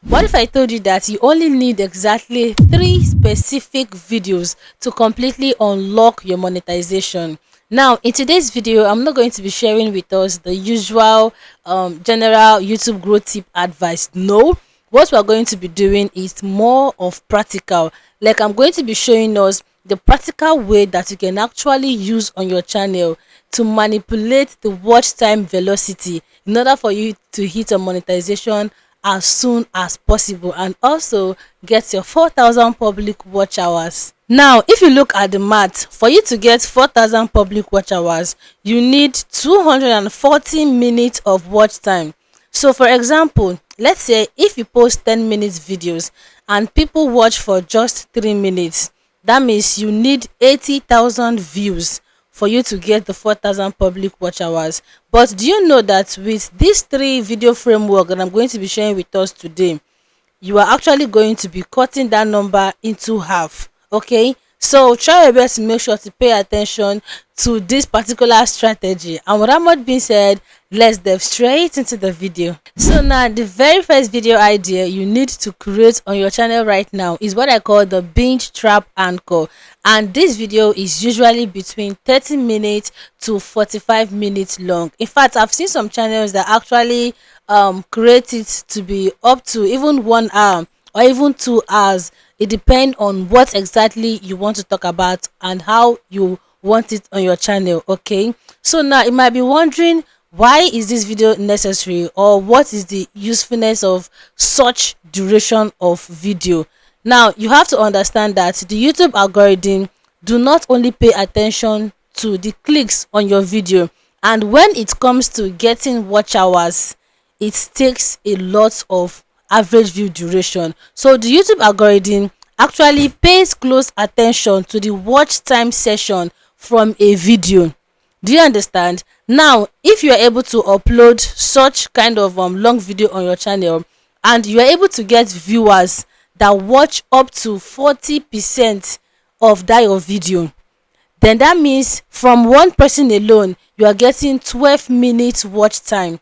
What if I told you that you only need exactly 3 specific videos to completely unlock your monetization? Now, in today's video, I'm not going to be sharing with us the usual general YouTube growth tip advice. No, what we're going to be doing is more of practical. Like, I'm going to be showing us the practical way that you can actually use on your channel to manipulate the watch time velocity in order for you to hit a monetization as soon as possible and also get your 4,000 public watch hours. Now, if you look at the math, for you to get 4,000 public watch hours, you need 240 minutes of watch time. So, for example, let's say if you post 10 minutes videos and people watch for just 3 minutes, that means you need 80,000 views for you to get the 4,000 public watch hours. But do you know that with these 3 video framework that I'm going to be sharing with us today, you are actually going to be cutting that number into half. Okay, so try your best to make sure to pay attention to this particular strategy. And with that much being said, let's dive straight into the video. So now, the very first video idea you need to create on your channel right now is what I call the Binge-Trap Anchor, and this video is usually between 30 minutes to 45 minutes long. In fact, I've seen some channels that actually create it to be up to even 1 hour or even 2 hours. It depends on what exactly you want to talk about and how you want it on your channel. Okay, so now you might be wondering, why is this video necessary, or what is the usefulness of such duration of video? Now, you have to understand that the YouTube algorithm do not only pay attention to the clicks on your video, and when it comes to getting watch hours, it takes a lot of average view duration. So the YouTube algorithm actually pays close attention to the watch time session from a video. Do you understand? Now, if you are able to upload such kind of long video on your channel and you are able to get viewers that watch up to 40% of that your video, then that means from one person alone you are getting 12 minutes watch time.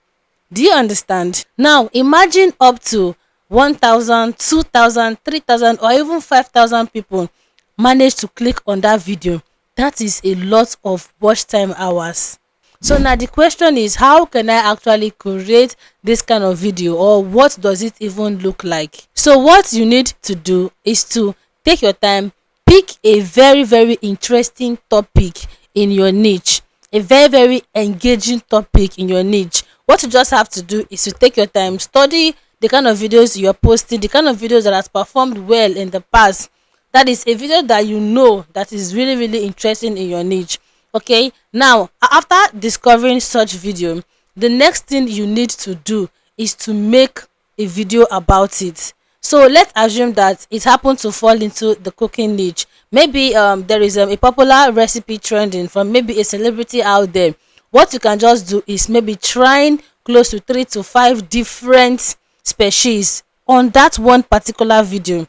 Do you understand? Now imagine up to 1,000, 2,000, 3,000, or even 5,000 people manage to click on that video. That is a lot of watch time hours. So now the question is, how can I actually create this kind of video, or what does it even look like? So what you need to do is to take your time, pick a very interesting topic in your niche, a very engaging topic in your niche. What you just have to do is to take your time, study the kind of videos you're posting, the kind of videos that has performed well in the past. That is a video that you know that is really interesting in your niche. Okay, now after discovering such video, the next thing you need to do is to make a video about it. So let's assume that it happened to fall into the cooking niche. Maybe there is a popular recipe trending from maybe a celebrity out there. What you can just do is maybe trying close to 3 to 5 different species on that one particular video.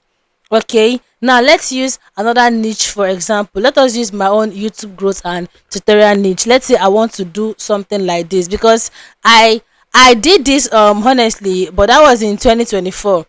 Okay, now let's use another niche. For example, let us use my own YouTube growth and tutorial niche. Let's say I want to do something like this, because I did this honestly, but that was in 2024.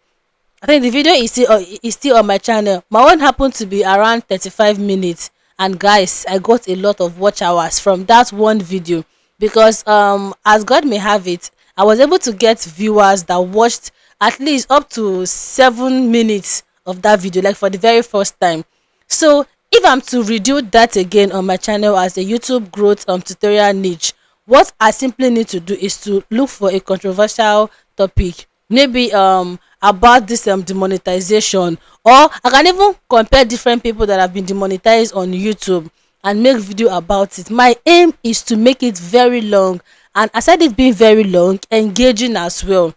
I think the video is still on my channel. My one happened to be around 35 minutes, and guys, I got a lot of watch hours from that one video, because as God may have it, I was able to get viewers that watched at least up to 7 minutes of that video, like for the very first time. So if I'm to redo that again on my channel as a YouTube growth tutorial niche, what I simply need to do is to look for a controversial topic, maybe about this demonetization, or I can even compare different people that have been demonetized on YouTube and make video about it. My aim is to make it very long, and aside it being very long, engaging as well.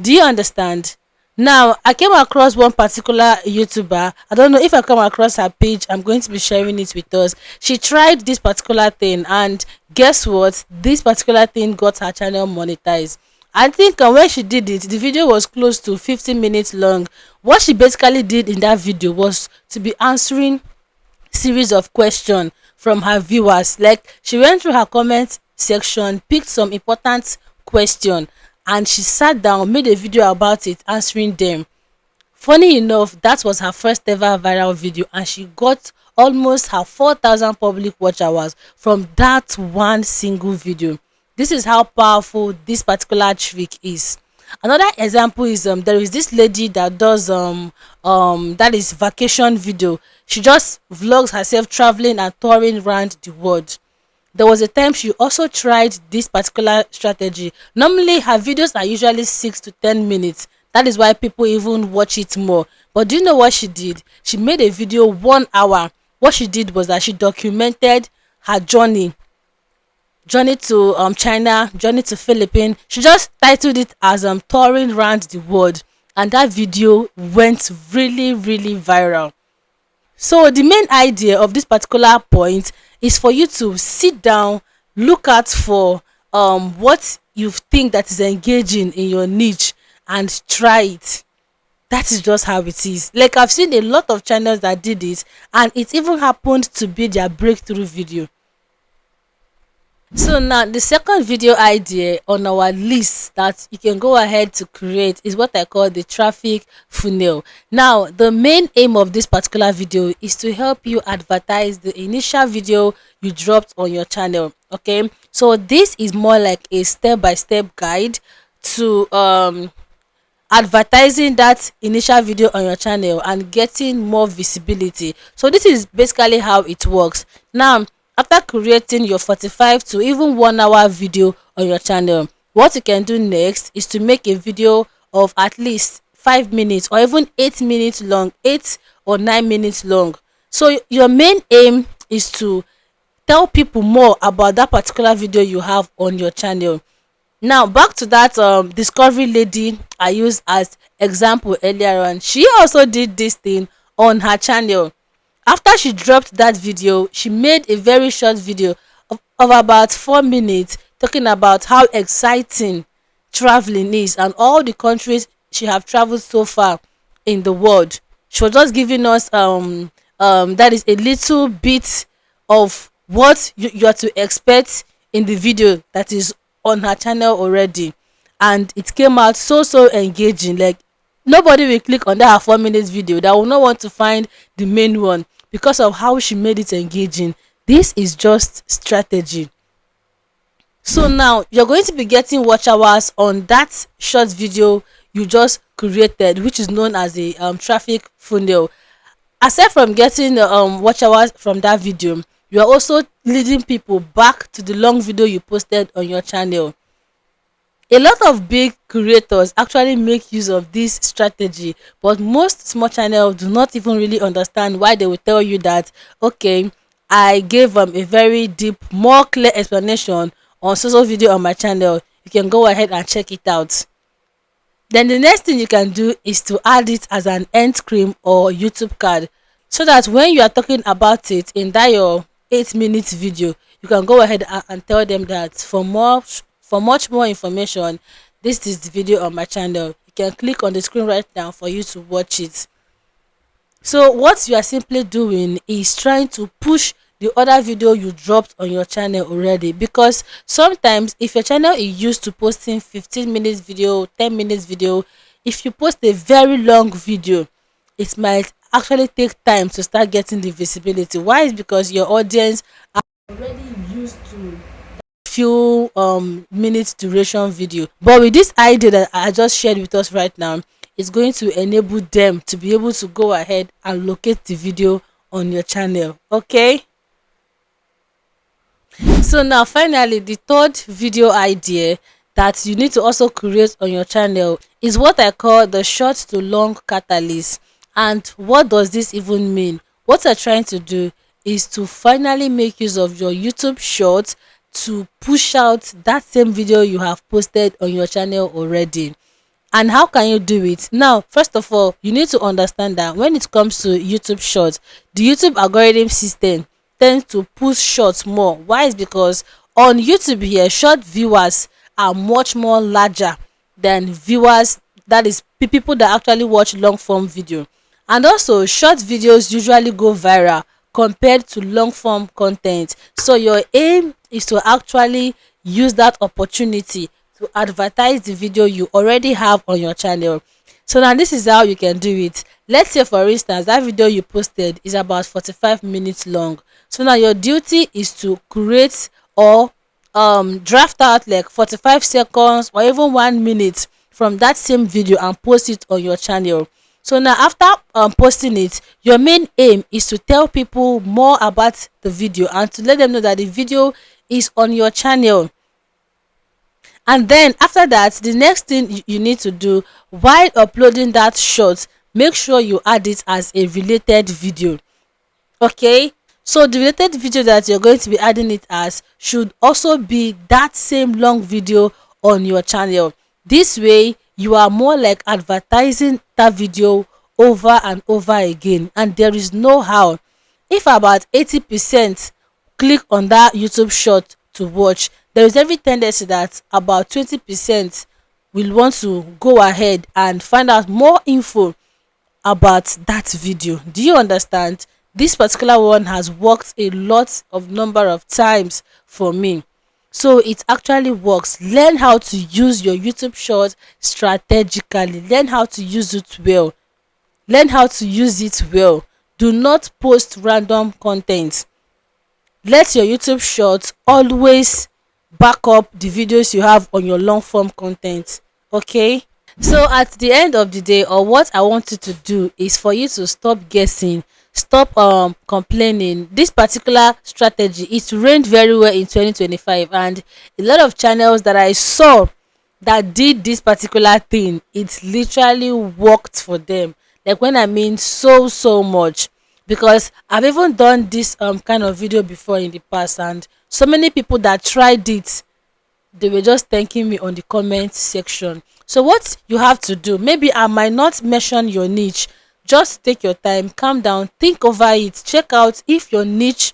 Do you understand? Now, I came across one particular YouTuber. I don't know if I come across her page. I'm going to be sharing it with us. She tried this particular thing, and guess what? This particular thing got her channel monetized. I think when she did it, the video was close to 15 minutes long. What she basically did in that video was to be answering series of questions from her viewers. Like, she went through her comment section, picked some important question, and she sat down, made a video about it, answering them. Funny enough, that was her first ever viral video, and she got almost her 4,000 public watch hours from that one single video. This is how powerful this particular trick is. Another example is there is this lady that does that is vacation video. She just vlogs herself traveling and touring around the world. There was a time she also tried this particular strategy. Normally her videos are usually 6 to 10 minutes. That is why people even watch it more. But do you know what she did? She made a video 1 hour. What she did was that she documented her journey to China, journey to Philippines. She just titled it as touring around the world, and that video went really really viral. So the main idea of this particular point is for you to sit down, look out for what you think that is engaging in your niche, and try it. That is just how it is. Like, I've seen a lot of channels that did it, and it even happened to be their breakthrough video. So now the second video idea on our list that you can go ahead to create is what I call the traffic funnel. Now the main aim of this particular video is to help you advertise the initial video you dropped on your channel. Okay, so this is more like a step-by-step guide to advertising that initial video on your channel and getting more visibility. So this is basically how it works. Now, after creating your 45 to even 1 hour video on your channel, what you can do next is to make a video of at least 5 minutes or even 8 minutes long, 8 or 9 minutes long. So your main aim is to tell people more about that particular video you have on your channel. Now back to that discovery lady I used as example earlier on. She also did this thing on her channel. After she dropped that video, she made a very short video of about 4 minutes talking about how exciting traveling is and all the countries she have traveled so far in the world. She was just giving us that is a little bit of what you are to expect in the video that is on her channel already, and it came out so engaging. Like, nobody will click on that 4 minutes video that will not want to find the main one because of how she made it engaging. This is just strategy. So now you're going to be getting watch hours on that short video you just created, which is known as a traffic funnel. Aside from getting the watch hours from that video, you are also leading people back to the long video you posted on your channel. A lot of big creators actually make use of this strategy, but most small channels do not even really understand why. They will tell you that, okay, I gave a very deep, more clear explanation on social video on my channel. You can go ahead and check it out. Then the next thing you can do is to add it as an end screen or YouTube card, so that when you are talking about it in that your 8 minutes video, you can go ahead and tell them that for much more information, this is the video on my channel. You can click on the screen right now for you to watch it. So what you are simply doing is trying to push the other video you dropped on your channel already, because sometimes if your channel is used to posting 15 minutes video, 10 minutes video, if you post a very long video, it might actually take time to start getting the visibility. Why? Is because your audience are already used to few minutes duration video. But with this idea that I just shared with us right now, it's going to enable them to be able to go ahead and locate the video on your channel. Okay, so now finally, the third video idea that you need to also create on your channel is what I call the short to long catalyst. And what does this even mean? What you're trying to do is to finally make use of your YouTube shorts to push out that same video you have posted on your channel already. And how can you do it? Now, first of all, you need to understand that when it comes to YouTube shorts, the YouTube algorithm system tends to push shorts more. Why? Is because on YouTube here, short viewers are much more larger than viewers, that is people that actually watch long form video. And also short videos usually go viral compared to long form content. So your aim is to actually use that opportunity to advertise the video you already have on your channel. So now this is how you can do it. Let's say for instance that video you posted is about 45 minutes long. So now your duty is to create or draft out like 45 seconds or even 1 minute from that same video and post it on your channel. So now after posting it, your main aim is to tell people more about the video and to let them know that the video is on your channel. And then after that, the next thing you need to do while uploading that short, make sure you add it as a related video. Okay, so the related video that you're going to be adding it as should also be that same long video on your channel. This way you are more like advertising that video over and over again, and there is no how if about 80% click on that YouTube short to watch, there is every tendency that about 20% will want to go ahead and find out more info about that video. Do you understand? This particular one has worked a lot of number of times for me. So it actually works. Learn how to use your YouTube short strategically. Learn how to use it well. Learn how to use it well. Do not post random content. Let your YouTube shorts always back up the videos you have on your long form content. Okay, so at the end of the day, or what I want you to do is for you to stop guessing, stop complaining. This particular strategy, it reigned very well in 2025, and a lot of channels that I saw that did this particular thing, it literally worked for them. Like when I mean so much, because I've even done this kind of video before in the past, and so many people that tried it, they were just thanking me on the comment section. So what you have to do, maybe I might not mention your niche, just take your time, calm down, think over it, check out if your niche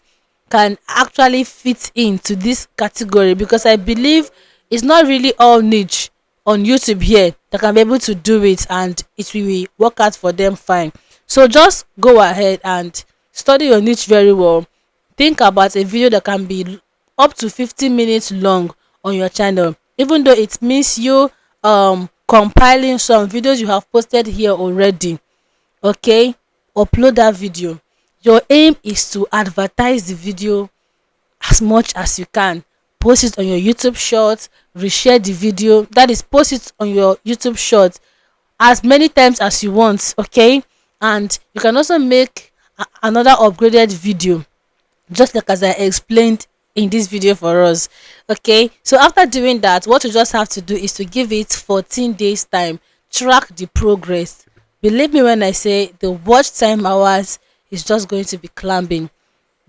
can actually fit into this category, because I believe it's not really all niche on YouTube here that can be able to do it and it will work out for them fine. So just go ahead and study your niche very well. Think about a video that can be up to 15 minutes long on your channel, even though it means you compiling some videos you have posted here already. Okay, upload that video. Your aim is to advertise the video as much as you can. Post it on your YouTube short, reshare the video, that is, post it on your YouTube short as many times as you want. Okay, and you can also make another upgraded video, just like as I explained in this video for us. Okay, so after doing that, what you just have to do is to give it 14 days time. Track the progress. Believe me when I say the watch time hours is just going to be climbing.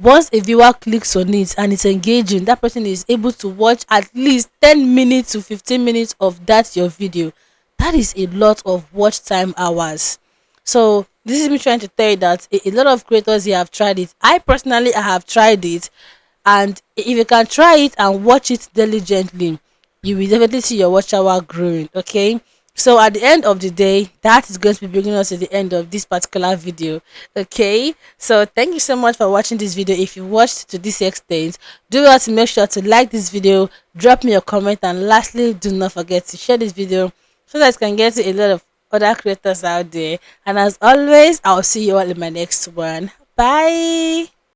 Once a viewer clicks on it and it's engaging, that person is able to watch at least 10 minutes to 15 minutes of that your video. That is a lot of watch time hours. So this is me trying to tell you that a lot of creators here have tried it. I personally, I have tried it, and if you can try it and watch it diligently, you will definitely see your watch hour growing. Okay, so at the end of the day, that is going to be bringing us to the end of this particular video. Okay, so thank you so much for watching this video. If you watched to this extent, do well to make sure to like this video, drop me a comment, and lastly, do not forget to share this video so that it can get to a lot of other creators out there. And as always, I'll see you all in my next one. Bye.